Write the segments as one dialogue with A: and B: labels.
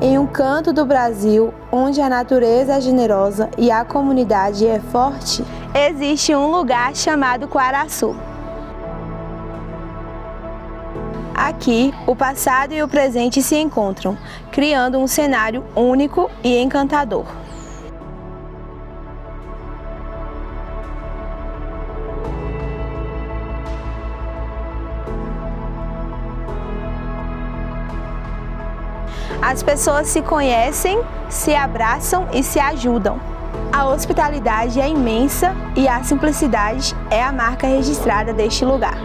A: Em um canto do Brasil, onde a natureza é generosa e a comunidade é forte, existe um lugar chamado Quaraçu. Aqui, o passado e o presente se encontram, criando um cenário único e encantador. As pessoas se conhecem, se abraçam e se ajudam. A hospitalidade é imensa e a simplicidade é a marca registrada deste lugar.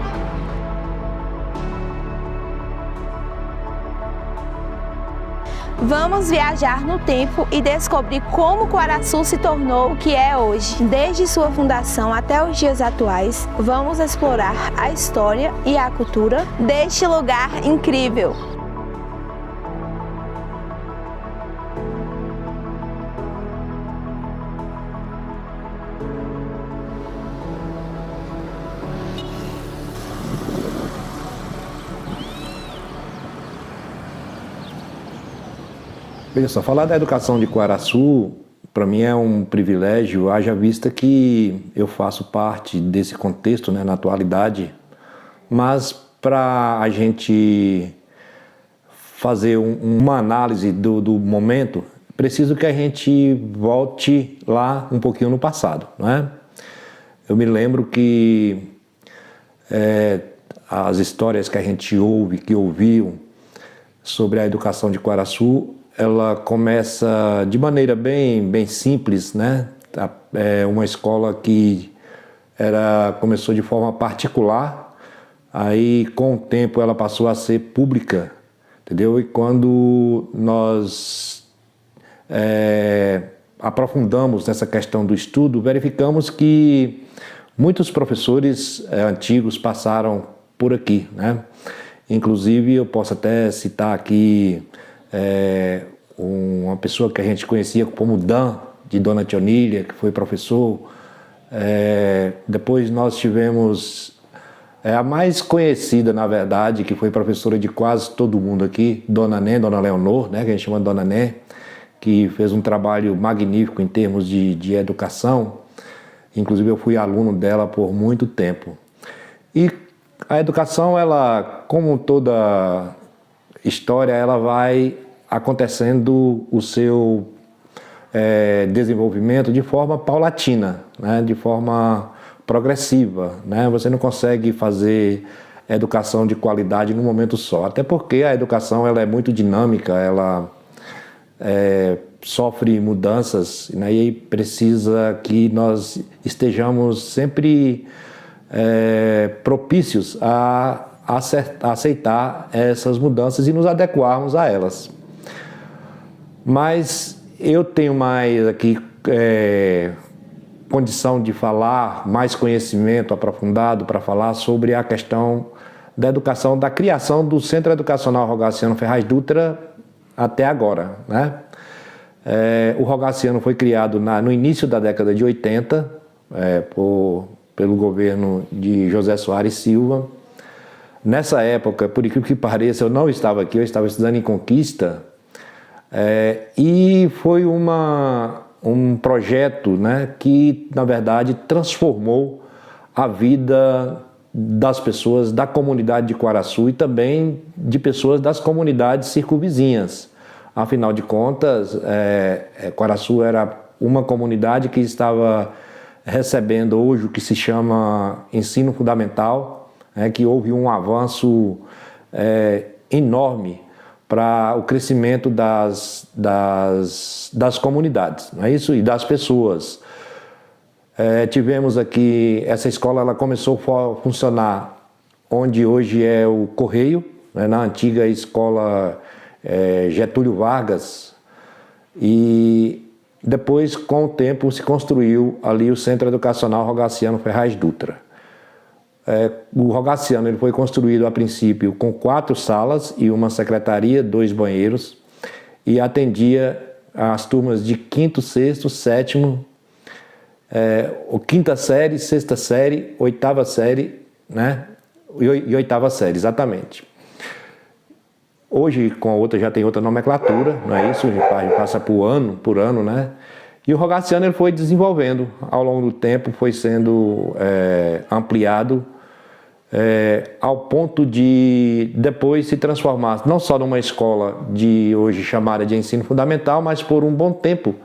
A: Vamos viajar no tempo e descobrir como Quaraçu se tornou o que é hoje. Desde sua fundação até os dias atuais, vamos explorar a história e a cultura deste lugar incrível.
B: Veja só, falar da educação de Quaraçu, para mim é um privilégio, haja vista que eu faço parte desse contexto, né, na atualidade, mas para a gente fazer uma análise do momento, preciso que a gente volte lá um pouquinho no passado, não é? Eu me lembro que as histórias que a gente ouve, que ouviam sobre a educação de Quaraçu, ela começa de maneira bem simples, né? É uma escola que começou de forma particular, aí com o tempo ela passou a ser pública, entendeu? E quando nós aprofundamos nessa questão do estudo, verificamos que muitos professores antigos passaram por aqui, né? Inclusive eu posso até citar aqui uma pessoa que a gente conhecia como Dan, de Dona Tionília, que foi professor. Depois nós tivemos a mais conhecida, na verdade, que foi professora de quase todo mundo aqui, Dona Leonor, né, que a gente chama de Dona Né, que fez um trabalho magnífico em termos de educação. Inclusive eu fui aluno dela por muito tempo. E a educação, ela, como toda história, ela vai acontecendo o seu desenvolvimento de forma paulatina, né? De forma progressiva, né? Você não consegue fazer educação de qualidade num momento só, até porque a educação ela é muito dinâmica, ela sofre mudanças, né? E aí precisa que nós estejamos sempre propícios a aceitar essas mudanças e nos adequarmos a elas. Mas eu tenho mais aqui condição de falar, mais conhecimento aprofundado para falar sobre a questão da educação, da criação do Centro Educacional Rogaciano Ferraz Dutra até agora, né? O Rogaciano foi criado no início da década de 80 pelo governo de José Soares Silva. Nessa época, por incrível que pareça, eu não estava aqui, eu estava estudando em Conquista, e foi um projeto, né, que, na verdade, transformou a vida das pessoas da comunidade de Quaraçu e também de pessoas das comunidades circunvizinhas. Afinal de contas, Quaraçu era uma comunidade que estava recebendo hoje o que se chama ensino fundamental, que houve um avanço enorme para o crescimento das comunidades, não é isso? E das pessoas. Tivemos aqui, essa escola ela começou a funcionar onde hoje é o Correio, né, na antiga escola Getúlio Vargas, e depois, com o tempo, se construiu ali o Centro Educacional Rogaciano Ferraz Dutra. O Rogaciano ele foi construído a princípio com 4 salas e uma secretaria, 2 banheiros, e atendia as turmas de 5º, 6º, 7º, 5ª série, 6ª série, 8ª série, né? E 8ª série, exatamente. Hoje, com a outra, já tem outra nomenclatura, não é isso? A gente passa por ano, né? E o Rogaciano ele foi desenvolvendo ao longo do tempo, foi sendo ampliado ao ponto de depois se transformar não só numa escola de hoje chamada de ensino fundamental, mas por um bom tempo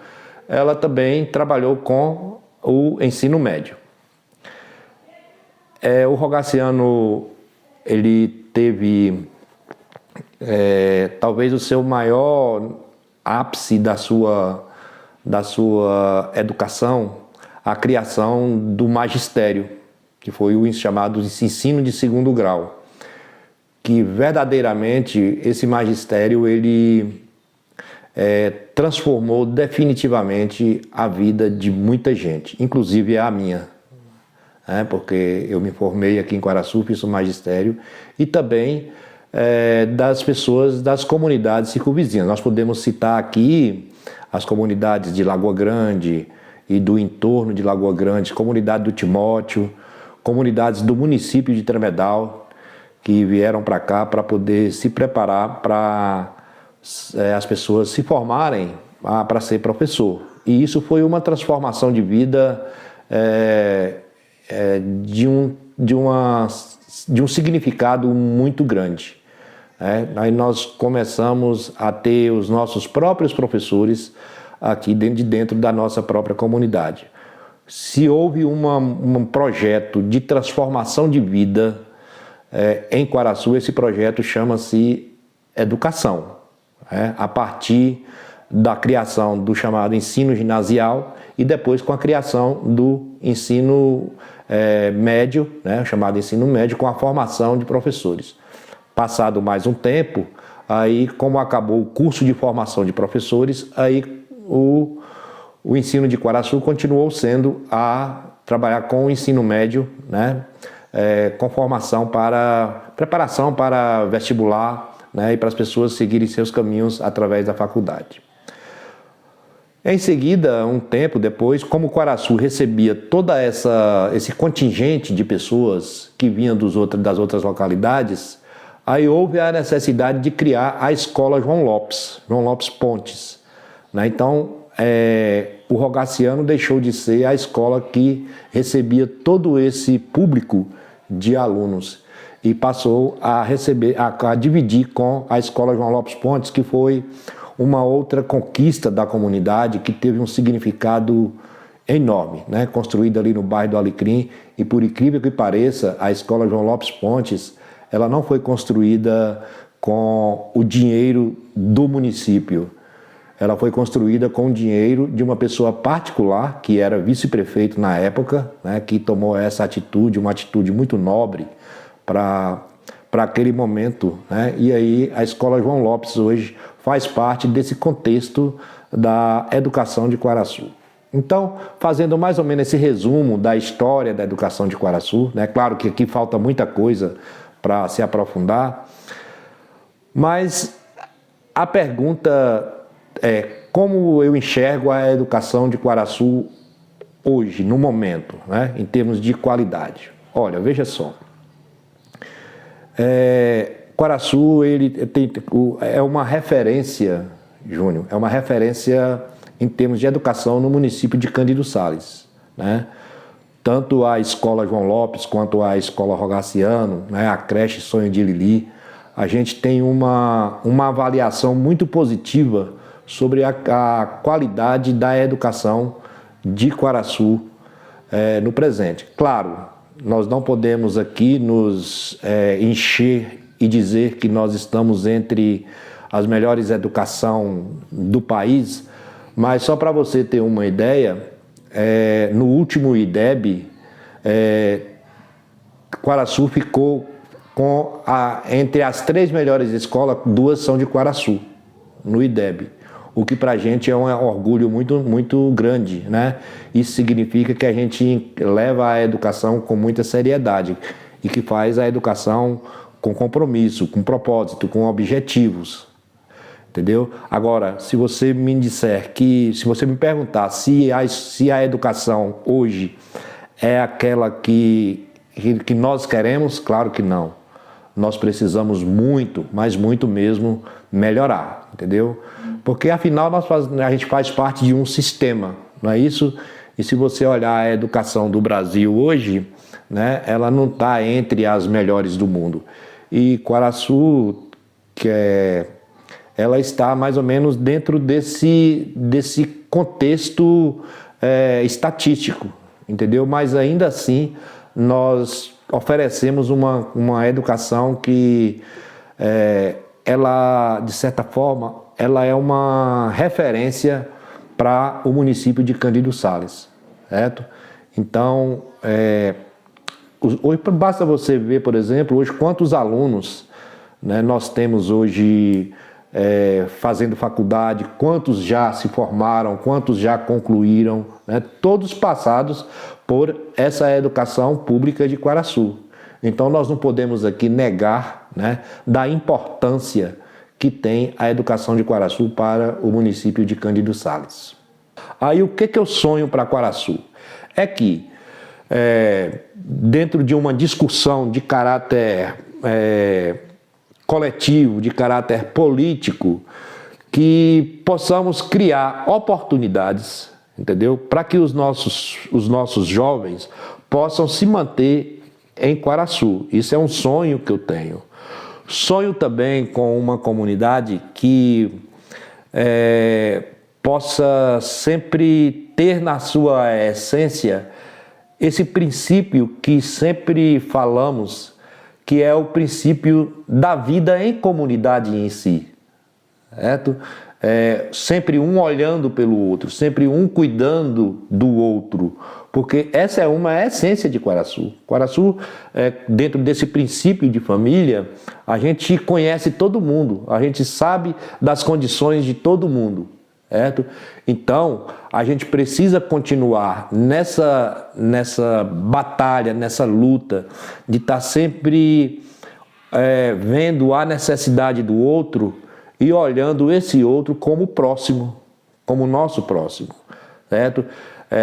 B: ela também trabalhou com o ensino médio. O Rogaciano ele teve talvez o seu maior ápice da sua educação, a criação do magistério, que foi o chamado ensino de segundo grau, que verdadeiramente esse magistério ele transformou definitivamente a vida de muita gente, inclusive a minha, porque eu me formei aqui em Quaraçu, fiz o magistério, e também das pessoas das comunidades circunvizinhas. Nós podemos citar aqui as comunidades de Lagoa Grande e do entorno de Lagoa Grande, comunidade do Timóteo, comunidades do município de Tremedal, que vieram para cá para poder se preparar para as pessoas se formarem para ser professor. E isso foi uma transformação de vida de um significado muito grande. Aí nós começamos a ter os nossos próprios professores aqui dentro da nossa própria comunidade. Se houve um projeto de transformação de vida em Quaraçu, esse projeto chama-se Educação, a partir da criação do chamado ensino ginasial e depois com a criação do ensino médio, o chamado ensino médio, com a formação de professores. Passado mais um tempo, aí como acabou o curso de formação de professores, aí o ensino de Quaraçu continuou sendo a trabalhar com o ensino médio, com formação preparação para vestibular, e para as pessoas seguirem seus caminhos através da faculdade. Em seguida, um tempo depois, como Quaraçu recebia toda esse contingente de pessoas que vinham das outras localidades, aí houve a necessidade de criar a escola João Lopes Pontes. Então, o Rogaciano deixou de ser a escola que recebia todo esse público de alunos e passou a dividir com a escola João Lopes Pontes, que foi uma outra conquista da comunidade que teve um significado enorme, construída ali no bairro do Alecrim. E por incrível que pareça, a escola João Lopes Pontes ela não foi construída com o dinheiro do município. Ela foi construída com o dinheiro de uma pessoa particular, que era vice-prefeito na época, que tomou essa atitude, uma atitude muito nobre para aquele momento. E aí a Escola João Lopes hoje faz parte desse contexto da educação de Quaraçu. Então, fazendo mais ou menos esse resumo da história da educação de Quaraçu, claro que aqui falta muita coisa para se aprofundar, mas a pergunta como eu enxergo a educação de Quaraçu hoje, no momento, em termos de qualidade. Olha, veja só, Quaraçu é uma referência, Júnior, é uma referência em termos de educação no município de Cândido Sales, Tanto a escola João Lopes quanto a escola Rogaciano, a creche Sonho de Lili, a gente tem uma avaliação muito positiva sobre a qualidade da educação de Quaraçu no presente. Claro, nós não podemos aqui nos encher e dizer que nós estamos entre as melhores educações do país, mas só para você ter uma ideia, no último IDEB, Quaraçu ficou entre as 3 melhores escolas, 2 são de Quaraçu, no IDEB. O que para a gente é um orgulho muito, muito grande, Isso significa que a gente leva a educação com muita seriedade e que faz a educação com compromisso, com propósito, com objetivos. Entendeu? Agora, se você me perguntar se a educação hoje é aquela que nós queremos, claro que não. nós precisamos muito, mas muito mesmo, melhorar, entendeu? Porque afinal a gente faz parte de um sistema, não é isso? E se você olhar a educação do Brasil hoje, né, ela não está entre as melhores do mundo. E Quaraçu, ela está mais ou menos dentro desse contexto estatístico, entendeu? Mas ainda assim, nós oferecemos uma educação que, ela, de certa forma, ela é uma referência para o município de Cândido Sales, certo? Então, hoje basta você ver, por exemplo, hoje quantos alunos, né, nós temos hoje fazendo faculdade, quantos já se formaram, quantos já concluíram, né, todos passados por essa educação pública de Quaraçu. Então nós não podemos aqui negar, né, da importância que tem a educação de Quaraçu para o município de Cândido Sales. Aí o que eu sonho para Quaraçu? É que, dentro de uma discussão de caráter coletivo, de caráter político, que possamos criar oportunidades, entendeu? Para que os nossos jovens possam se manter em Quaraçu. Isso é um sonho que eu tenho. Sonho também com uma comunidade que possa sempre ter na sua essência esse princípio que sempre falamos, que é o princípio da vida em comunidade em si, certo? Sempre um olhando pelo outro, sempre um cuidando do outro, porque essa é uma essência de Quaraçu. Quaraçu, dentro desse princípio de família, a gente conhece todo mundo, a gente sabe das condições de todo mundo, certo? Então, a gente precisa continuar nessa batalha, nessa luta, de estar sempre vendo a necessidade do outro e olhando esse outro como próximo, como nosso próximo, certo?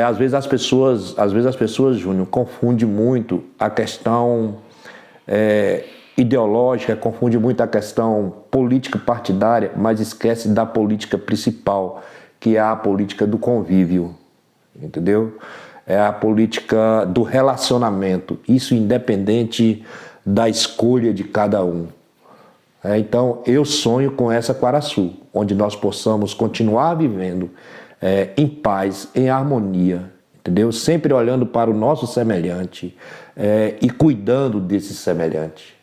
B: Às vezes as pessoas, Júnior, confundem muito a questão ideológica, confundem muito a questão política partidária, mas esquece da política principal, que é a política do convívio, entendeu? É a política do relacionamento, isso independente da escolha de cada um. Então, eu sonho com essa Quaraçu, onde nós possamos continuar vivendo em paz, em harmonia, entendeu? Sempre olhando para o nosso semelhante e cuidando desse semelhante.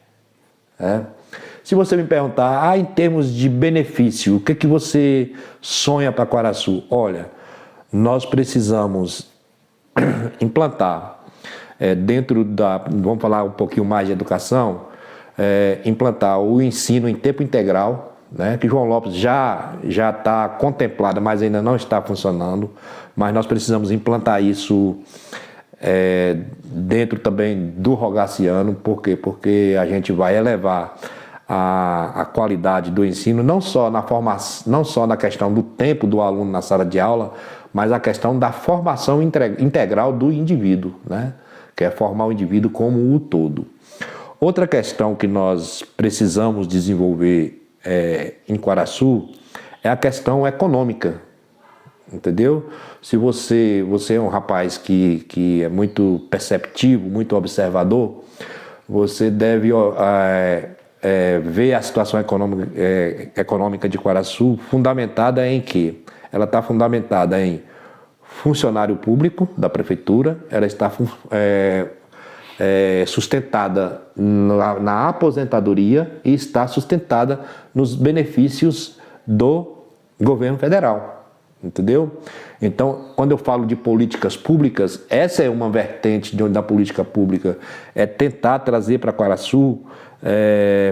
B: Se você me perguntar, em termos de benefício, o que você sonha para Quaraçu? Olha, nós precisamos implantar vamos falar um pouquinho mais de educação, implantar o ensino em tempo integral, né, que João Lopes já está contemplado, mas ainda não está funcionando, mas nós precisamos implantar isso dentro também do Rogaciano. Por quê? Porque a gente vai elevar a qualidade do ensino, não só na questão do tempo do aluno na sala de aula, mas a questão da formação integral do indivíduo, né? Que é formar o indivíduo como o todo. Outra questão que nós precisamos desenvolver em Quaraçu é a questão econômica, entendeu? Se você é um rapaz que é muito perceptivo, muito observador, você deve ver a situação econômica de Quaraçu fundamentada em quê? Ela está fundamentada em funcionário público da prefeitura, ela está sustentada na aposentadoria e está sustentada nos benefícios do governo federal, entendeu? Então, quando eu falo de políticas públicas, essa é uma vertente da política pública, é tentar trazer para Quaraçu,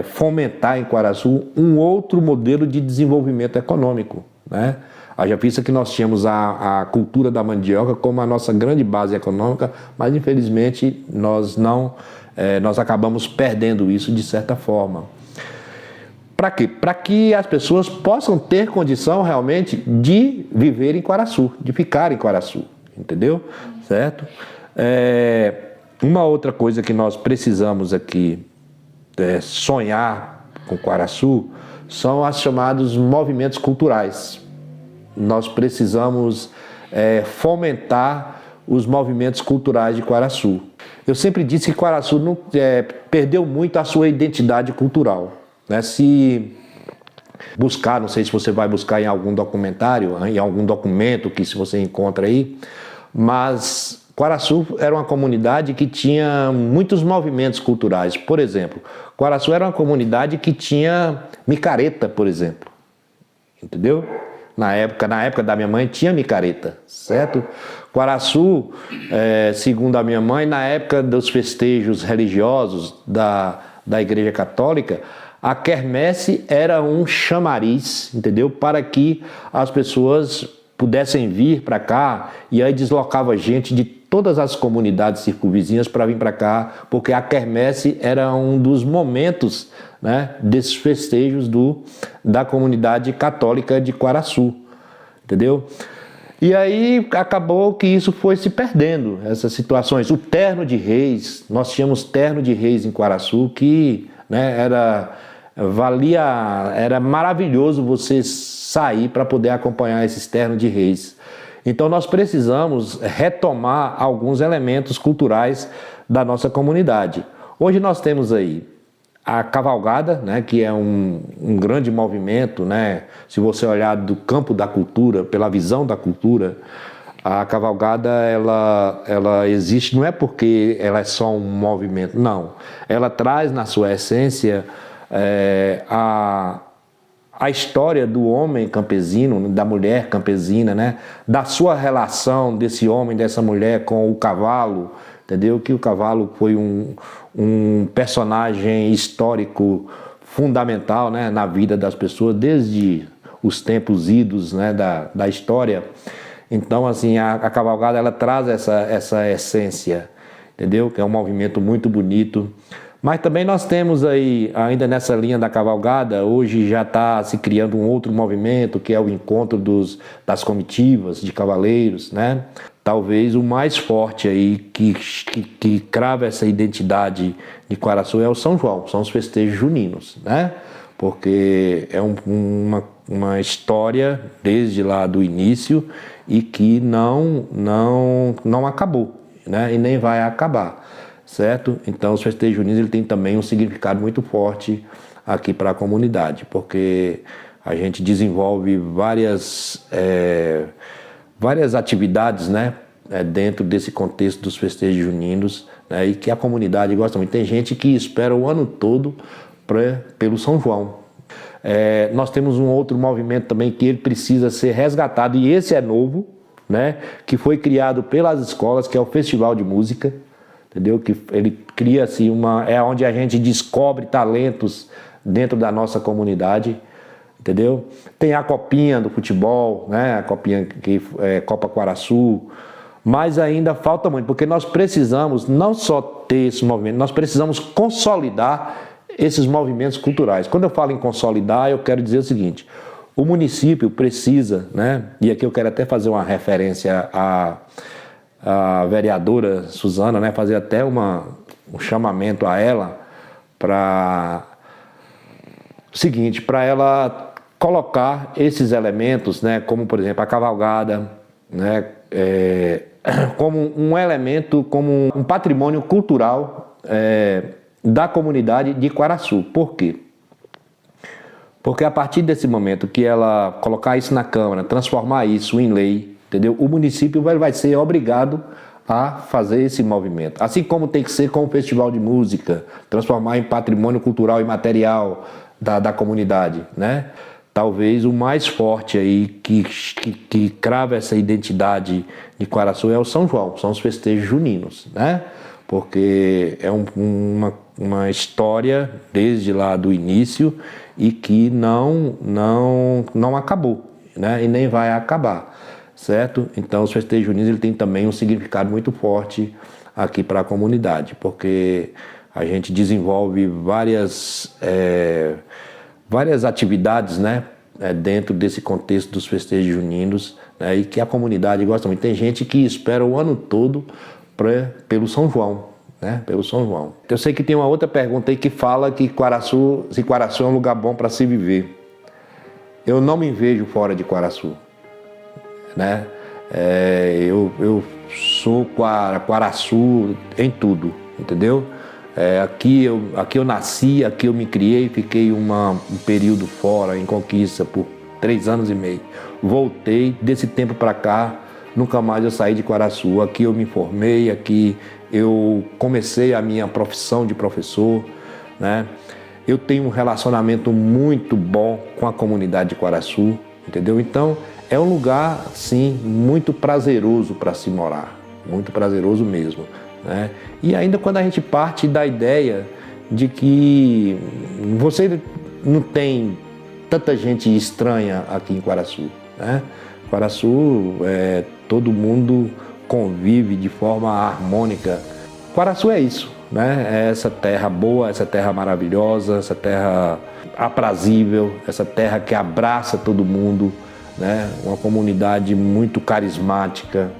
B: fomentar em Quaraçu um outro modelo de desenvolvimento econômico, né? Haja vista que nós tínhamos a cultura da mandioca como a nossa grande base econômica, mas infelizmente nós acabamos perdendo isso de certa forma. Para quê? Para que as pessoas possam ter condição realmente de viver em Quaraçu, de ficar em Quaraçu, entendeu? Certo? Uma outra coisa que nós precisamos aqui sonhar com Quaraçu são os chamados movimentos culturais. Nós precisamos fomentar os movimentos culturais de Quaraçu. Eu sempre disse que Quaraçu perdeu muito a sua identidade cultural, né? Se buscar, não sei se você vai buscar em algum documentário, em algum documento que se você encontra aí, mas Quaraçu era uma comunidade que tinha muitos movimentos culturais. Por exemplo, Quaraçu era uma comunidade que tinha micareta, por exemplo, entendeu? Na época da minha mãe tinha micareta, certo? Quaraçu, segundo a minha mãe, na época dos festejos religiosos da Igreja Católica, a quermesse era um chamariz, entendeu? Para que as pessoas pudessem vir para cá, e aí deslocava gente de todas as comunidades circunvizinhas para vir para cá, porque a quermesse era um dos momentos, né, desses festejos da comunidade católica de Quaraçu, entendeu? E aí acabou que isso foi se perdendo, essas situações. O terno de reis, nós tínhamos terno de reis em Quaraçu que, né, era maravilhoso você sair para poder acompanhar esses ternos de reis. Então nós precisamos retomar alguns elementos culturais da nossa comunidade. Hoje nós temos aí a cavalgada, né, que é um grande movimento, né? Se você olhar do campo da cultura, pela visão da cultura, a cavalgada ela existe, não é porque ela é só um movimento, não. Ela traz na sua essência a história do homem campesino, da mulher campesina, né? Da sua relação desse homem, dessa mulher com o cavalo, entendeu? Que o cavalo foi um personagem histórico fundamental, né, na vida das pessoas desde os tempos idos, né, da história. Então, assim, a cavalgada ela traz essa essência, entendeu? Que é um movimento muito bonito. Mas também nós temos aí, ainda nessa linha da cavalgada, hoje já está se criando um outro movimento, que é o encontro das comitivas de cavaleiros, né? Talvez o mais forte aí, que crava essa identidade de Quaraçu é o São João, são os festejos juninos, né? Porque é uma história desde lá do início e que não acabou, né? E nem vai acabar. Certo? Então, os festejos juninos ele tem também um significado muito forte aqui para a comunidade, porque a gente desenvolve várias atividades, né, dentro desse contexto dos festejos juninos, né, e que a comunidade gosta muito. Tem gente que espera o ano todo pelo São João. Nós temos um outro movimento também que ele precisa ser resgatado, e esse é novo, né, que foi criado pelas escolas, que é o Festival de Música. Entendeu? Que ele cria assim é onde a gente descobre talentos dentro da nossa comunidade, entendeu? Tem a copinha do futebol, né? A copinha que é Copa Quaraçu, mas ainda falta muito, porque nós precisamos não só ter esse movimento, nós precisamos consolidar esses movimentos culturais. Quando eu falo em consolidar, eu quero dizer o seguinte: o município precisa, né? E aqui eu quero até fazer uma referência a vereadora Suzana, né, fazer até um chamamento a ela para o seguinte, para ela colocar esses elementos, né, como por exemplo a cavalgada, né, como um elemento, como um patrimônio cultural da comunidade de Quaraçu. Por quê? Porque a partir desse momento que ela colocar isso na Câmara, transformar isso em lei, entendeu? O município vai ser obrigado a fazer esse movimento. Assim como tem que ser com o Festival de Música, transformar em patrimônio cultural e material da comunidade, né? Talvez o mais forte aí que crava essa identidade de Quaraçu é o São João, são os festejos juninos, né? Porque é uma história desde lá do início e que não acabou, né? E nem vai acabar. Certo? Então, os festejos juninos ele tem também um significado muito forte aqui para a comunidade, porque a gente desenvolve várias atividades, né, dentro desse contexto dos festejos juninos, né, e que a comunidade gosta muito. Tem gente que espera o ano todo pelo São João, né? Pelo São João. Eu sei que tem uma outra pergunta aí que fala que Quaraçu, se Quaraçu é um lugar bom para se viver. Eu não me vejo fora de Quaraçu, né? Eu sou Quaraçu em tudo, entendeu? Aqui eu nasci, aqui eu me criei, fiquei um período fora, em Conquista, por 3 anos e meio. Voltei, desse tempo para cá, nunca mais eu saí de Quaraçu. Aqui eu me formei, aqui eu comecei a minha profissão de professor, né? Eu tenho um relacionamento muito bom com a comunidade de Quaraçu, entendeu? Então, é um lugar, sim, muito prazeroso para se morar, muito prazeroso mesmo, né? E ainda quando a gente parte da ideia de que você não tem tanta gente estranha aqui em Quaraçu, né? Quaraçu, todo mundo convive de forma harmônica. Quaraçu é isso, né? É essa terra boa, essa terra maravilhosa, essa terra aprazível, essa terra que abraça todo mundo, né? Uma comunidade muito carismática,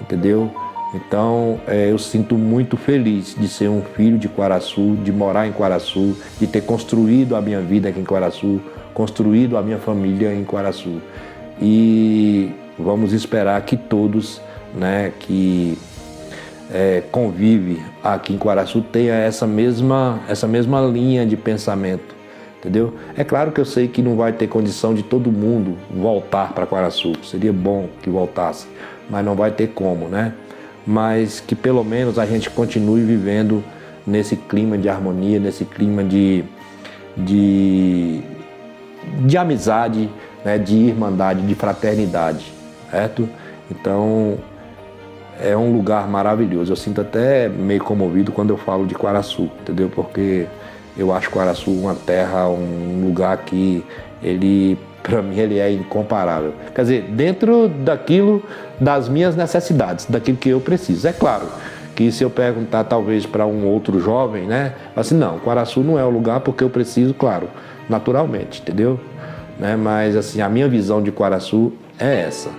B: entendeu? Então, eu sinto muito feliz de ser um filho de Quaraçu, de morar em Quaraçu, de ter construído a minha vida aqui em Quaraçu, construído a minha família em Quaraçu. E vamos esperar que todos, né, que convive aqui em Quaraçu tenha essa mesma linha de pensamento, entendeu? É claro que eu sei que não vai ter condição de todo mundo voltar para Quaraçu, seria bom que voltasse, mas não vai ter como, né? Mas que pelo menos a gente continue vivendo nesse clima de harmonia, nesse clima de amizade, né, de irmandade, de fraternidade, certo? Então, é um lugar maravilhoso. Eu sinto até meio comovido quando eu falo de Quaraçu, entendeu? Porque eu acho Quaraçu uma terra, um lugar que para mim, ele é incomparável. Quer dizer, dentro daquilo, das minhas necessidades, daquilo que eu preciso. É claro que se eu perguntar talvez para um outro jovem, né? Assim, não, Quaraçu não é o lugar porque eu preciso, claro, naturalmente, entendeu? Né? Mas assim, a minha visão de Quaraçu é essa.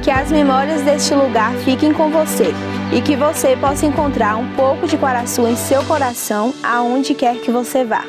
A: Que as memórias deste lugar fiquem com você e que você possa encontrar um pouco de Quaraçu em seu coração aonde quer que você vá.